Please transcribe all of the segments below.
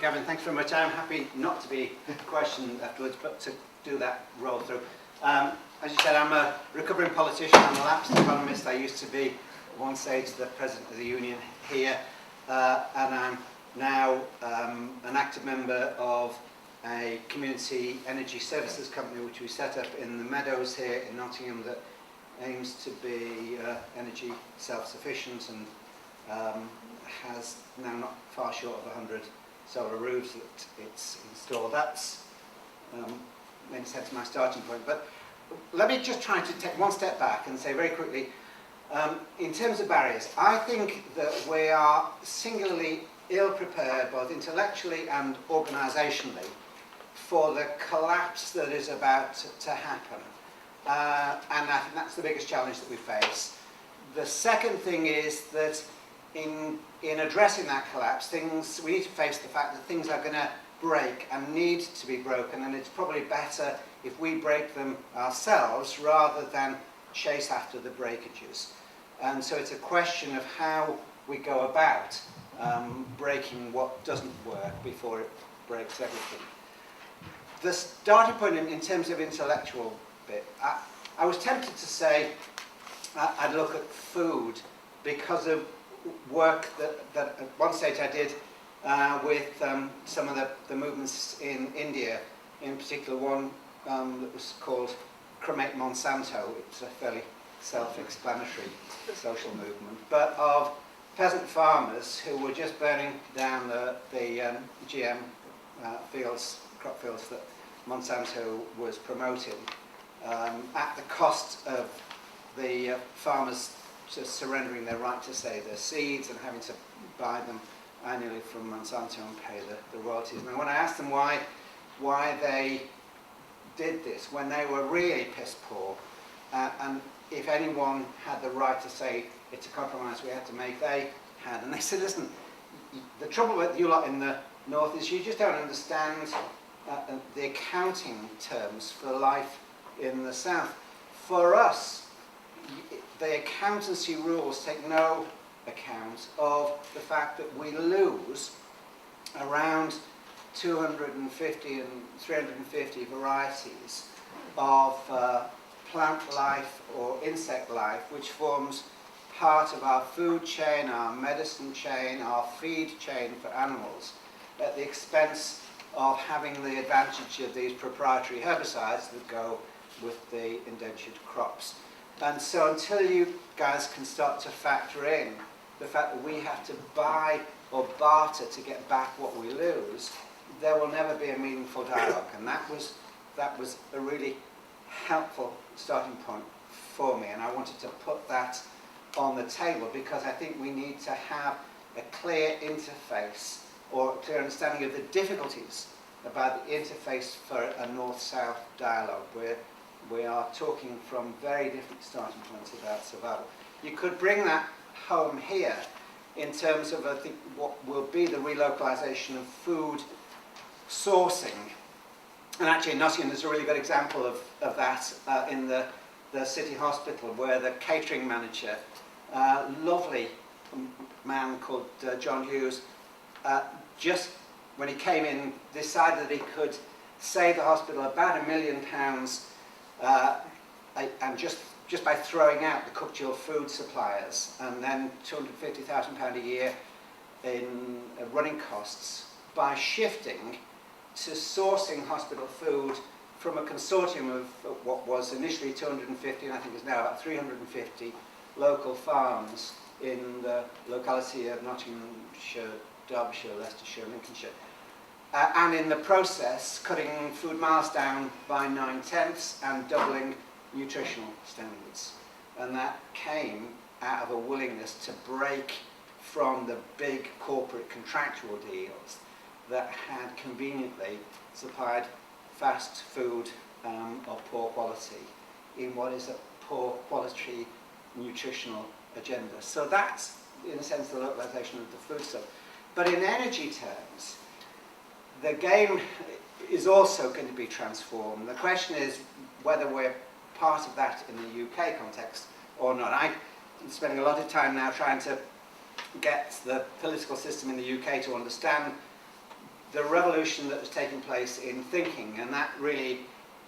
Gavin, thanks very much. I'm happy not to be questioned afterwards, but to do that roll through. As you said, I'm a recovering politician. I'm a lapsed economist. I used to be at one stage the president of the union here, and I'm now an active member of a community energy services company which we set up in the Meadows here in Nottingham that aims to be energy self-sufficient and has now not far short of 100 solar roofs that it's installed. That's in a sense my starting point. But let me just try to take one step back and say very quickly, in terms of barriers, I think that we are singularly ill-prepared, both intellectually and organisationally, for the collapse that is about to happen. And I think that's the biggest challenge that we face. The second thing is that in addressing that collapse, we need to face the fact that things are going to break and need to be broken, and it's probably better if we break them ourselves rather than chase after the breakages. And so it's a question of how we go about breaking what doesn't work before it breaks everything. The starting point in terms of intellectual bit, I was tempted to say I'd look at food because of work that at one stage I did with some of the movements in India, in particular one that was called Cremate Monsanto. It's a fairly self-explanatory social movement, but of peasant farmers who were just burning down the GM crop fields that Monsanto was promoting at the cost of the farmers just surrendering their right to save their seeds and having to buy them annually from Monsanto and pay the royalties. Now, when I asked them why they did this, when they were really piss poor, and if anyone had the right to say it's a compromise we had to make, they had. And they said, listen, the trouble with you lot in the north is you just don't understand the accounting terms for life in the south. For us, the accountancy rules take no account of the fact that we lose around 250 and 350 varieties of plant life or insect life, which forms part of our food chain, our medicine chain, our feed chain for animals, at the expense of having the advantage of these proprietary herbicides that go with the indentured crops. And so until you guys can start to factor in the fact that we have to buy or barter to get back what we lose, there will never be a meaningful dialogue. And that was a really helpful starting point for me. And I wanted to put that on the table because I think we need to have a clear interface or a clear understanding of the difficulties about the interface for a north-south dialogue, where we are talking from very different starting points about survival. You could bring that home here in terms of, I think, what will be the relocalization of food sourcing. And actually in Nottingham there's a really good example of that in the city hospital, where the catering manager, lovely man called John Hughes, just when he came in decided that he could save the hospital about £1 million and just by throwing out the cooked chilled food suppliers, and then £250,000 a year in running costs by shifting to sourcing hospital food from a consortium of what was initially 250 and I think is now about 350 local farms in the locality of Nottinghamshire, Derbyshire, Leicestershire, Lincolnshire. And in the process, cutting food miles down by 9/10 and doubling nutritional standards. And that came out of a willingness to break from the big corporate contractual deals that had conveniently supplied fast food of poor quality in what is a poor quality nutritional agenda. So that's, in a sense, the localization of the food stuff. But in energy terms, the game is also going to be transformed. The question is whether we're part of that in the UK context or not. I'm spending a lot of time now trying to get the political system in the UK to understand the revolution that was taking place in thinking, and that really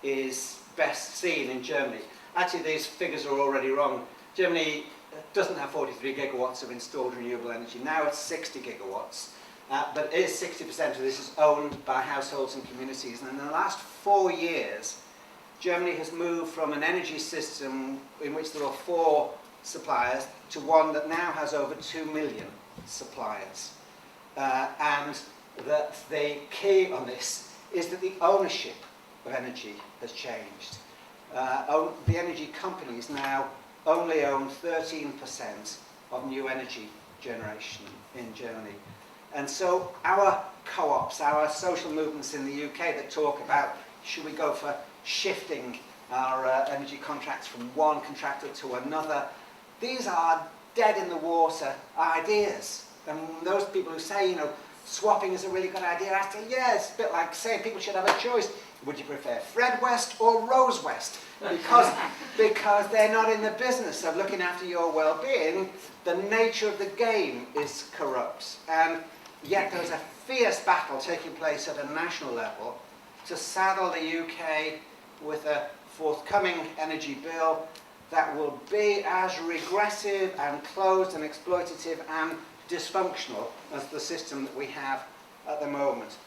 is best seen in Germany. Actually, these figures are already wrong. Germany doesn't have 43 gigawatts of installed renewable energy. Now it's 60 gigawatts. But 60% of this is owned by households and communities. And in the last 4 years, Germany has moved from an energy system in which there were 4 suppliers to one that now has over 2 million suppliers. And that the key on this is that the ownership of energy has changed. The energy companies now only own 13% of new energy generation in Germany. And so our co-ops, our social movements in the UK that talk about should we go for shifting our energy contracts from one contractor to another, these are dead in the water ideas. And those people who say, you know, swapping is a really good idea, I say, yeah, it's a bit like saying people should have a choice. Would you prefer Fred West or Rose West? Because they're not in the business of looking after your well-being. The nature of the game is corrupt. And yet there's a fierce battle taking place at a national level to saddle the UK with a forthcoming energy bill that will be as regressive and closed and exploitative and dysfunctional as the system that we have at the moment.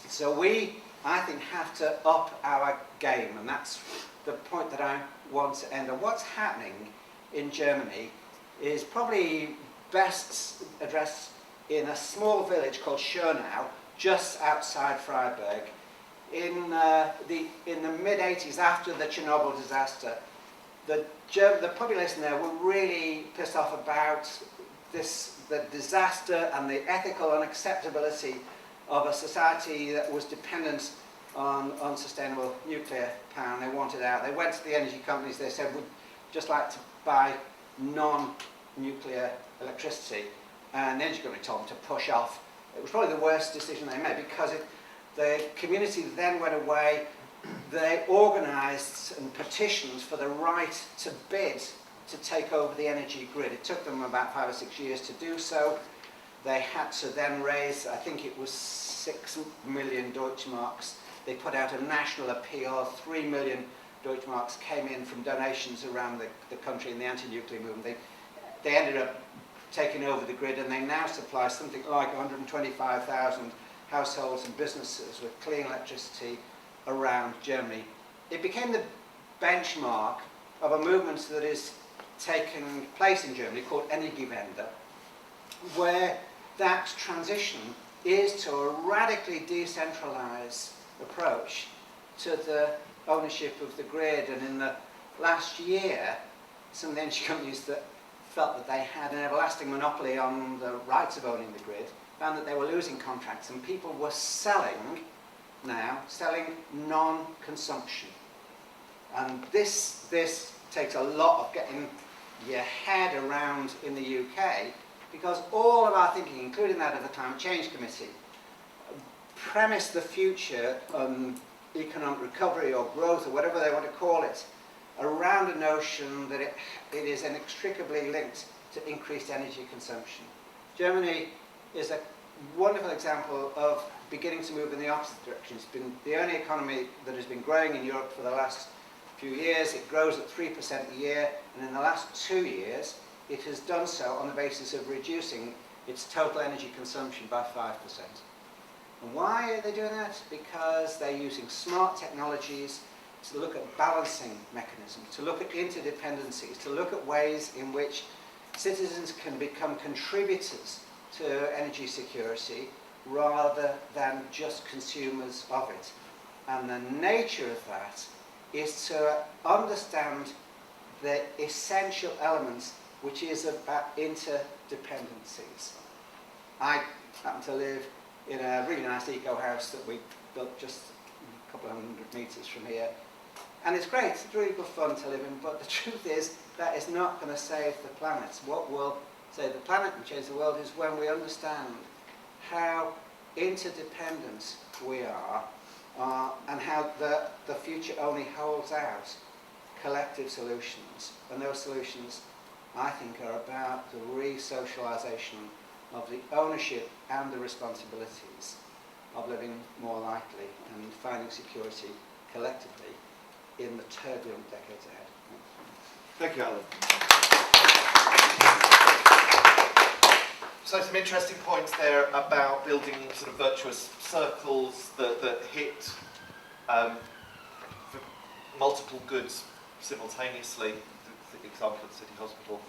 So we, I think, have to up our game, and that's the point that I want to end on. What's happening in Germany is probably best addressed in a small village called Schönau, just outside Freiburg. In the mid-80s, after the Chernobyl disaster, the population there were really pissed off about the disaster and the ethical unacceptability of a society that was dependent on unsustainable nuclear power, and they wanted out. They went to the energy companies, they said, we'd just like to buy non-nuclear electricity, and the energy company told them to push off. It was probably the worst decision they made, because the community then went away. They organised and petitioned for the right to bid to take over the energy grid. It took them about 5 or 6 years to do so. They had to then raise, I think it was 6 million Deutschmarks. They put out a national appeal. 3 million Deutschmarks came in from donations around the country in the anti-nuclear movement. They ended up taking over the grid, and they now supply something like 125,000 households and businesses with clean electricity around Germany. It became the benchmark of a movement that is taking place in Germany called Energiewende, where that transition is to a radically decentralised approach to the ownership of the grid. And in the last year, some of the energy companies that felt that they had an everlasting monopoly on the rights of owning the grid found that they were losing contracts, and people were selling non-consumption. And this takes a lot of getting your head around in the UK, because all of our thinking, including that of the Climate Change Committee, premise the future economic recovery or growth or whatever they want to call it around a notion that it is inextricably linked to increased energy consumption. Germany is a wonderful example of beginning to move in the opposite direction. It's been the only economy that has been growing in Europe for the last few years. It grows at 3% a year, and in the last 2 years it has done so on the basis of reducing its total energy consumption by 5%. And why are they doing that? Because they're using smart technologies to look at balancing mechanisms, to look at interdependencies, to look at ways in which citizens can become contributors to energy security rather than just consumers of it. And the nature of that is to understand the essential elements, which is about interdependencies. I happen to live in a really nice eco house that we built just a couple of 100 metres from here. And it's great, it's really good fun to live in, but the truth is that is not going to save the planet. What will save the planet and change the world is when we understand how interdependent we are and how the future only holds out collective solutions. And those solutions, I think, are about the re-socialisation of the ownership and the responsibilities of living more lightly and finding security collectively in the turbulent decades ahead. Thank you, Alan. So some interesting points there about building sort of virtuous circles that hit multiple goods simultaneously, the example of the City Hospital,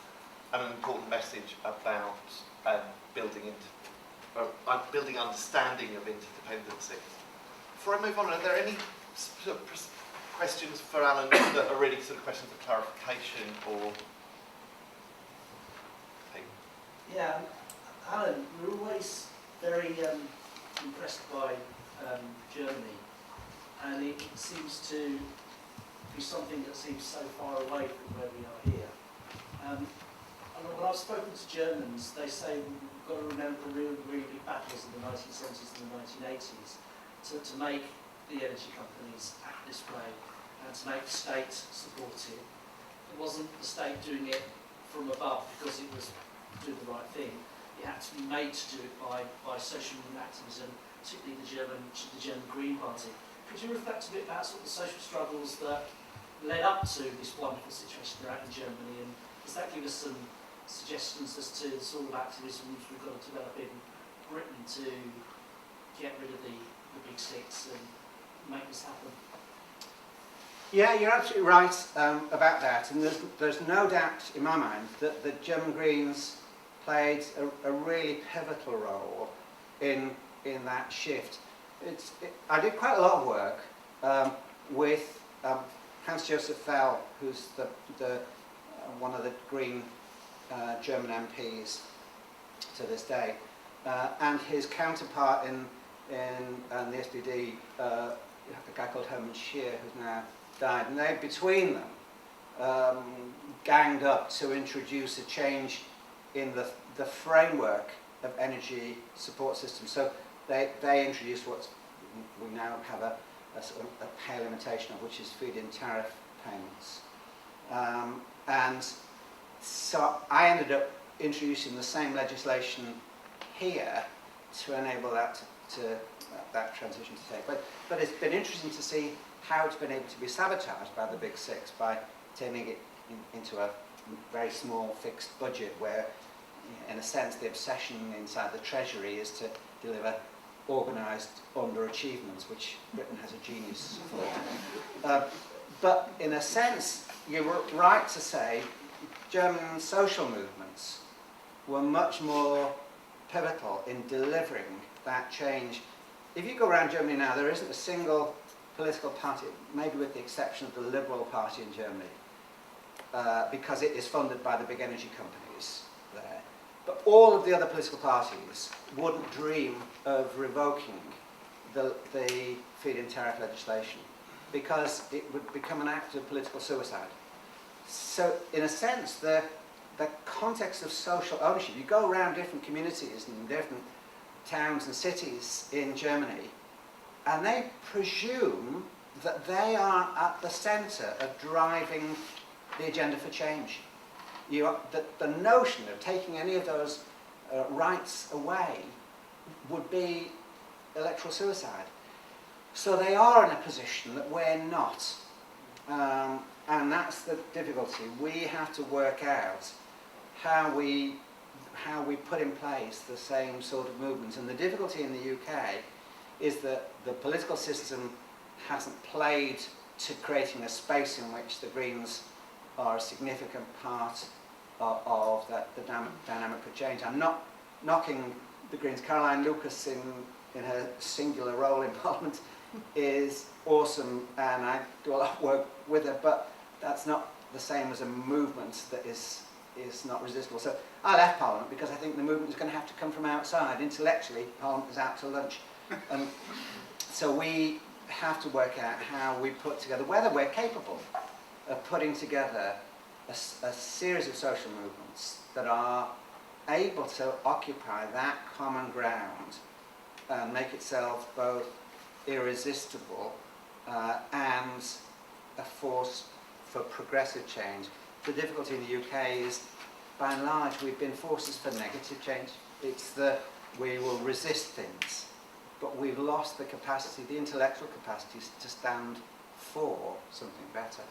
and an important message about building understanding of interdependency. Before I move on, are there any sort of questions for Alan that are really sort of questions of clarification or? Yeah, Alan, we're always very impressed by Germany, and it seems to be something that seems so far away from where we are here. And when I've spoken to Germans, they say we've got to remember the really big battles in the 1970s and the 1980s to make the energy companies act this way and to make the state supportive. It wasn't the state doing it from above because it was doing the right thing. It had to be made to do it by social movement activism, particularly the German Green Party. Could you reflect a bit about sort of the social struggles that led up to this wonderful situation they're at in Germany, and does that give us some suggestions as to the sort of activism we've got to develop in Britain to get rid of the big six and make this happen? Yeah, you're absolutely right about that, and there's no doubt in my mind that the German Greens played a really pivotal role in that shift. I did quite a lot of work with Hans-Josef Fell, who's one of the Green German MPs to this day, and his counterpart in the SPD, a guy called Hermann Scheer, who's now died, and they, between them, ganged up to introduce a change in the framework of energy support systems. So they introduced what we now have a sort of a pay limitation of, which is feed-in tariff payments. And so I ended up introducing the same legislation here to enable that that transition to take. But it's been interesting to see how it's been able to be sabotaged by the Big Six by turning it into a very small fixed budget where, in a sense, the obsession inside the Treasury is to deliver organised underachievements, which Britain has a genius for. But in a sense, you're right to say German social movements were much more pivotal in delivering that change. If you go around Germany now, there isn't a single political party, maybe with the exception of the Liberal Party in Germany, because it is funded by the big energy companies there. But all of the other political parties wouldn't dream of revoking the feed-in tariff legislation because it would become an act of political suicide. So, in a sense, the context of social ownership, you go around different communities and different towns and cities in Germany, and they presume that they are at the centre of driving the agenda for change. The notion of taking any of those rights away would be electoral suicide. So they are in a position that we're not. And that's the difficulty. We have to work out how we put in place the same sort of movements. And the difficulty in the UK is that the political system hasn't played to creating a space in which the Greens are a significant part of the dynamic for change. I'm not knocking the Greens. Caroline Lucas, in her singular role in Parliament, is awesome, and I do a lot of work with her, but that's not the same as a movement that is not resistible. So I left Parliament because I think the movement is going to have to come from outside. Intellectually, Parliament is out to lunch. So we have to work out how we put together, whether we're capable of putting together a series of social movements that are able to occupy that common ground and make itself both irresistible and a force for progressive change. The difficulty in the UK is, by and large, we've been forces for negative change. It's that we will resist things, but we lost the capacity, the intellectual capacity to stand for something better.